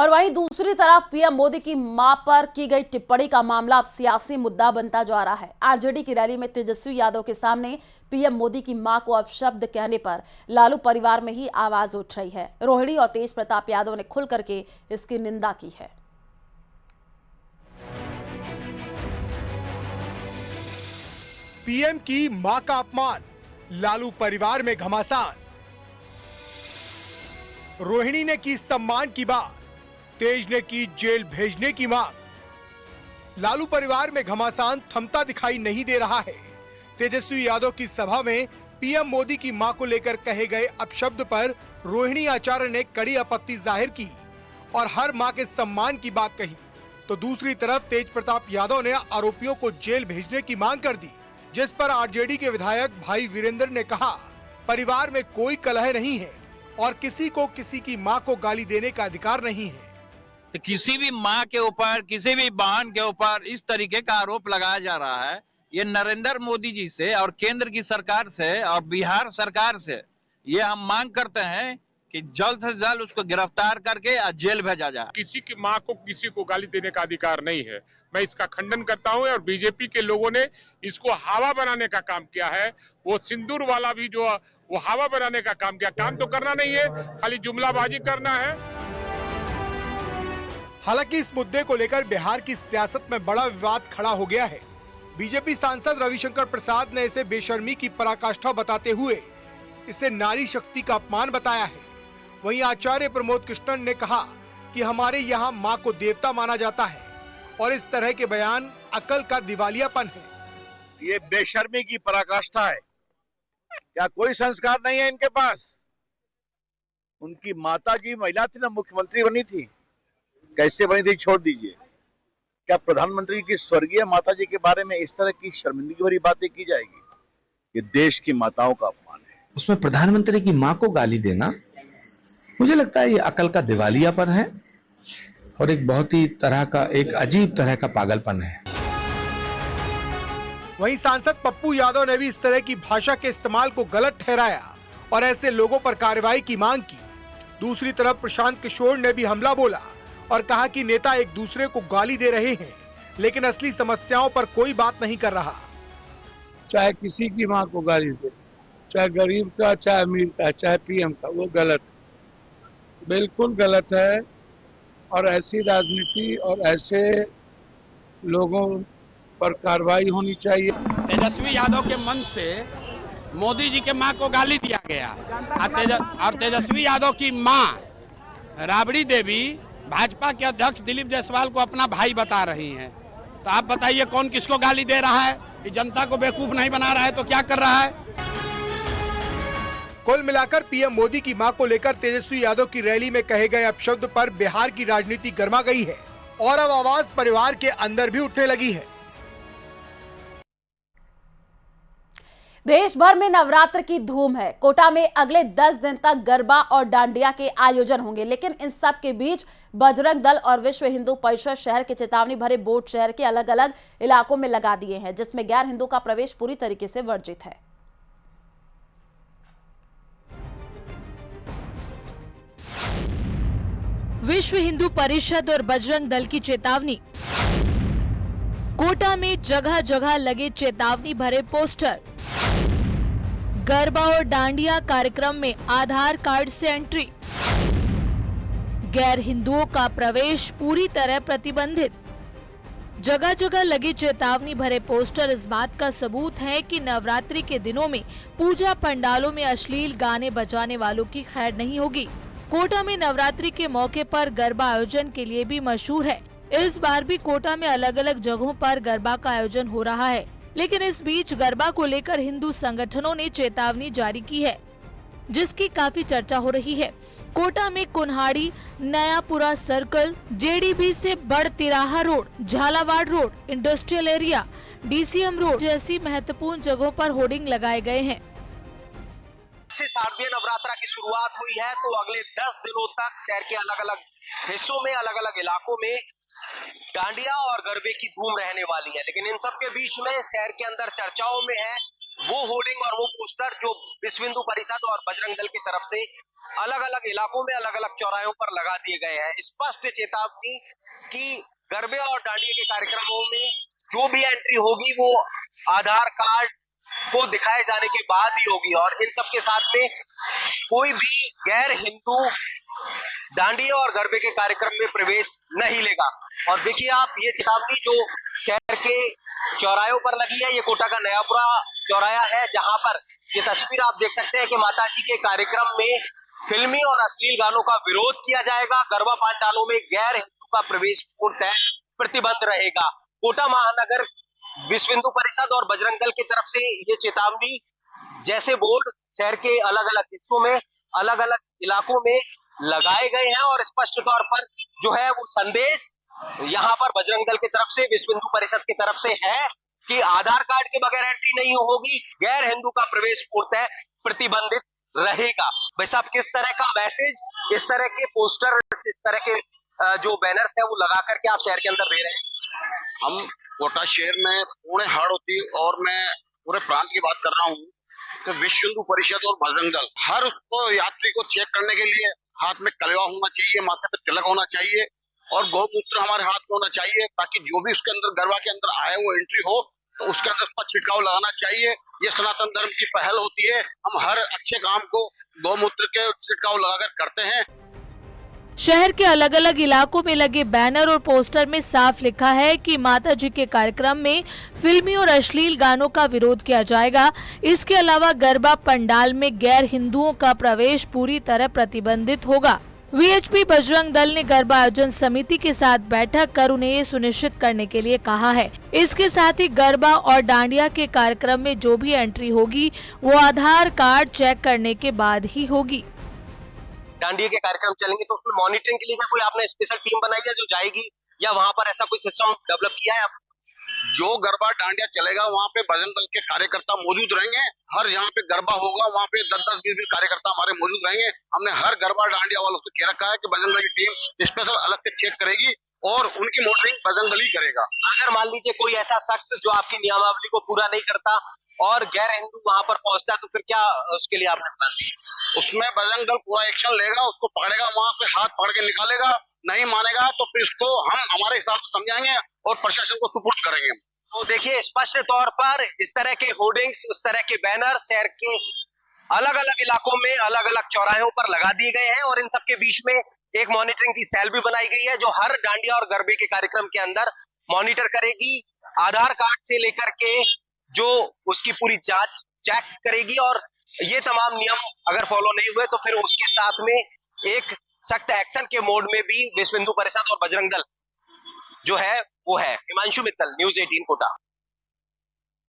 और वहीं दूसरी तरफ पीएम मोदी की मां पर की गई टिप्पणी का मामला अब सियासी मुद्दा बनता जा रहा है। आरजेडी की रैली में तेजस्वी यादव के सामने पीएम मोदी की मां को अपशब्द कहने पर लालू परिवार में ही आवाज उठ रही है। रोहिणी और तेज प्रताप यादव ने खुल करके इसकी निंदा की है। पीएम की मां का अपमान, लालू परिवार में घमासान। रोहिणी ने की सम्मान की बात, तेज ने की जेल भेजने की मांग। लालू परिवार में घमासान थमता दिखाई नहीं दे रहा है। तेजस्वी यादव की सभा में पीएम मोदी की मां को लेकर कहे गए अपशब्द पर रोहिणी आचार्य ने कड़ी आपत्ति जाहिर की और हर मां के सम्मान की बात कही, तो दूसरी तरफ तेज प्रताप यादव ने आरोपियों को जेल भेजने की मांग कर दी, जिस पर आरजेडी के विधायक भाई वीरेंद्र ने कहा, परिवार में कोई कलह नहीं है और किसी को किसी की मां को गाली देने का अधिकार नहीं है। तो किसी भी माँ के ऊपर, किसी भी बहन के ऊपर इस तरीके का आरोप लगाया जा रहा है, ये नरेंद्र मोदी जी से और केंद्र की सरकार से और बिहार सरकार से ये हम मांग करते हैं कि जल्द से जल्द उसको गिरफ्तार करके जेल भेजा जाए। किसी की मां को किसी को गाली देने का अधिकार नहीं है। मैं इसका खंडन करता हूं और बीजेपी के लोगों ने इसको हवा बनाने का काम किया है। वो सिंदूर वाला भी जो वो हवा बनाने का काम किया, काम तो करना नहीं है, खाली जुमलाबाजी करना है। हालांकि इस मुद्दे को लेकर बिहार की सियासत में बड़ा विवाद खड़ा हो गया है। बीजेपी सांसद रविशंकर प्रसाद ने इसे बेशर्मी की पराकाष्ठा बताते हुए इसे नारी शक्ति का अपमान बताया है। वहीं आचार्य प्रमोद कृष्णन ने कहा कि हमारे यहाँ मां को देवता माना जाता है और इस तरह के बयान अकल का दिवालियापन है। ये बेशर्मी की पराकाष्ठा है। क्या कोई संस्कार नहीं है इनके पास? उनकी माताजी महिला थी ना, मुख्यमंत्री बनी थी, कैसे बनी थी छोड़ दीजिए। क्या प्रधानमंत्री की स्वर्गीय माताजी के बारे में इस तरह की शर्मिंदगी भरी बातें की जाएगी? ये देश की माताओं का अपमान है। उसमें प्रधानमंत्री की मां को गाली देना, मुझे लगता है ये अकल का दिवालियापन है और एक बहुत ही तरह का, एक अजीब तरह का पागलपन है। वहीं सांसद पप्पू यादव ने भी इस तरह की भाषा के इस्तेमाल को गलत ठहराया और ऐसे लोगों पर कार्रवाई की मांग की। दूसरी तरफ प्रशांत किशोर ने भी हमला बोला और कहा कि नेता एक दूसरे को गाली दे रहे हैं, लेकिन असली समस्याओं पर कोई बात नहीं कर रहा। चाहे किसी की मां को गाली दे, चाहे गरीब का, चाहे अमीर का, चाहे पीएम का, वो गलत है, बिल्कुल गलत है। और ऐसी राजनीति और ऐसे लोगों पर कार्रवाई होनी चाहिए। तेजस्वी यादव के मन से मोदी जी के मां को गाली दिया गया और तेजस्वी यादव की मां राबड़ी देवी भाजपा के अध्यक्ष दिलीप जायसवाल को अपना भाई बता रही हैं। तो आप बताइए कौन किसको गाली दे रहा है? ये जनता को बेवकूफ नहीं बना रहा है तो क्या कर रहा है? कुल मिलाकर पीएम मोदी की मां को लेकर तेजस्वी यादव की रैली में कहे गए अपशब्द पर बिहार की राजनीति गर्मा गई है और अब आवाज परिवार के अंदर भी उठने लगी है। देश भर में नवरात्र की धूम है। कोटा में अगले 10 दिन तक गरबा और डांडिया के आयोजन होंगे, लेकिन इन सब के बीच बजरंग दल और विश्व हिंदू परिषद शहर के चेतावनी भरे बोर्ड शहर के अलग अलग इलाकों में लगा दिए हैं, जिसमें गैर हिंदू का प्रवेश पूरी तरीके से वर्जित है। विश्व हिंदू परिषद और बजरंग दल की चेतावनी। कोटा में जगह जगह लगे चेतावनी भरे पोस्टर। गरबा और डांडिया कार्यक्रम में आधार कार्ड से एंट्री। गैर हिंदुओं का प्रवेश पूरी तरह प्रतिबंधित। जगह जगह लगे चेतावनी भरे पोस्टर इस बात का सबूत है कि नवरात्रि के दिनों में पूजा पंडालों में अश्लील गाने बजाने वालों की खैर नहीं होगी। कोटा में नवरात्रि के मौके पर गरबा आयोजन के लिए भी मशहूर है। इस बार भी कोटा में अलग अलग जगहों पर गरबा का आयोजन हो रहा है, लेकिन इस बीच गरबा को लेकर हिंदू संगठनों ने चेतावनी जारी की है, जिसकी काफी चर्चा हो रही है। कोटा में कुन्हाड़ी, नयापुरा सर्कल, जेडीबी से बड़ तिराहा road, Jhalawar road, industrial area, DCM road जैसी महत्वपूर्ण जगहों पर होर्डिंग लगाए गए हैं। से शारदीय नवरात्रा की शुरुआत हुई है, तो अगले 10 दिनों तक शहर के अलग अलग हिस्सों में, अलग अलग इलाकों में डांडिया और गरबे की धूम रहने वाली है। लेकिन इन सब के बीच में शहर के अंदर चर्चाओं में है वो होर्डिंग और वो पोस्टर जो विश्व हिंदू परिषद और बजरंग दल की तरफ से अलग अलग इलाकों में अलग अलग चौराहों पर लगा दिए गए हैं। स्पष्ट चेतावनी कि गरबे और डांडिया के कार्यक्रमों में जो भी एंट्री होगी वो आधार कार्ड को दिखाए जाने के बाद ही होगी और इन सब के साथ में कोई भी गैर हिंदू डांडिया और गरबे के कार्यक्रम में प्रवेश नहीं लेगा। और देखिए आप, ये चेतावनी जो शहर के चौराहों पर लगी है, ये कोटा का नयापुरा चौराहा है, जहां पर ये तस्वीर आप देख सकते हैं कि माताजी के कार्यक्रम में फिल्मी और अश्लील गानों का विरोध किया जाएगा। गरबा पंडालों में गैर हिंदू का प्रवेश पूर्णतः प्रतिबंध रहेगा। कोटा महानगर विश्व हिंदू परिषद और बजरंग दल की तरफ से ये चेतावनी जैसे बोर्ड शहर के अलग अलग हिस्सों में अलग अलग इलाकों में लगाए गए हैं और स्पष्ट तौर पर जो है वो संदेश यहाँ पर बजरंग दल की तरफ से, विश्व हिंदू परिषद की तरफ से है कि आधार कार्ड के बगैर एंट्री नहीं होगी, गैर हिंदू का प्रवेश पूर्णतः प्रतिबंधित रहेगा। भाई साहब, किस तरह का मैसेज, इस तरह के पोस्टर, इस तरह के जो बैनर्स है वो लगा करके आप शहर के अंदर दे रहे हैं? हम कोटा शहर में पुणे हाड़ होती और मैं पूरे प्रांत की बात कर रहा हूँ कि विश्व हिंदू परिषद और बजरंग दल हर उसको यात्री को चेक करने के लिए हाथ में कलवा होना चाहिए, माथे पे तिलक होना चाहिए और गौमूत्र हमारे हाथ में होना चाहिए, ताकि जो भी उसके अंदर गरबा के अंदर आए वो एंट्री हो तो उसके अंदर उसका छिड़काव लगाना चाहिए। ये सनातन धर्म की पहल होती है, हम हर अच्छे काम को गौमूत्र के छिड़काव लगाकर करते हैं। शहर के अलग अलग इलाकों में लगे बैनर और पोस्टर में साफ लिखा है कि माता जी के कार्यक्रम में फिल्मी और अश्लील गानों का विरोध किया जाएगा। इसके अलावा गरबा पंडाल में गैर हिंदुओं का प्रवेश पूरी तरह प्रतिबंधित होगा। वीएचपी बजरंग दल ने गरबा आयोजन समिति के साथ बैठक कर उन्हें ये सुनिश्चित करने के लिए कहा है। इसके साथ ही गरबा और डांडिया के कार्यक्रम में जो भी एंट्री होगी वो आधार कार्ड चेक करने के बाद ही होगी। डांडिया के कार्यक्रम चलेंगे तो उसमें मॉनिटरिंग के लिए क्या कोई आपने स्पेशल टीम बनाई है जो जाएगी, या वहां पर ऐसा कोई सिस्टम डेवलप किया है आप? जो गरबा डांडिया चलेगा वहाँ पे बजरंग दल के कार्यकर्ता मौजूद रहेंगे। हर जहाँ पे गरबा होगा वहाँ पे 10-10-20 कार्यकर्ता हमारे मौजूद रहेंगे। हमने हर गरबा डांडिया वालों से कह रखा है कि बजरंग दल की टीम स्पेशल अलग से चेक करेगी और उनकी मॉनिटरिंग बजरंग दल ही करेगा। अगर मान लीजिए कोई ऐसा शख्स जो आपकी नियमावली को पूरा नहीं करता और गैर हिंदू वहां पर पहुंचता है तो फिर क्या उसके लिए आपने प्लान दिया? उसमें बजरंग दल पूरा एक्शन लेगा, उसको पकड़ेगा, वहां से हाथ पकड़ के निकालेगा। नहीं मानेगा तो फिर इसको हम हमारे हिसाब से समझाएंगे और प्रशासन को सुपुर्द करेंगे। तो देखिए, स्पष्ट तौर पर इस तरह के होर्डिंग्स, इस तरह के बैनर शहर के अलग अलग इलाकों में अलग अलग चौराहों पर लगा दिए गए हैं और इन सबके बीच में एक मॉनिटरिंग की सेल भी बनाई गई है जो हर डांडिया और गरबे के कार्यक्रम के अंदर मॉनिटर करेगी, आधार कार्ड से लेकर के जो उसकी पूरी जांच चेक करेगी और ये तमाम नियम अगर फॉलो नहीं हुए तो फिर उसके साथ में एक सख्त एक्शन के मोड में भी विश्व हिंदू परिषद और बजरंग दल जो है वो है। हिमांशु मित्तल, न्यूज़ 18 कोटा।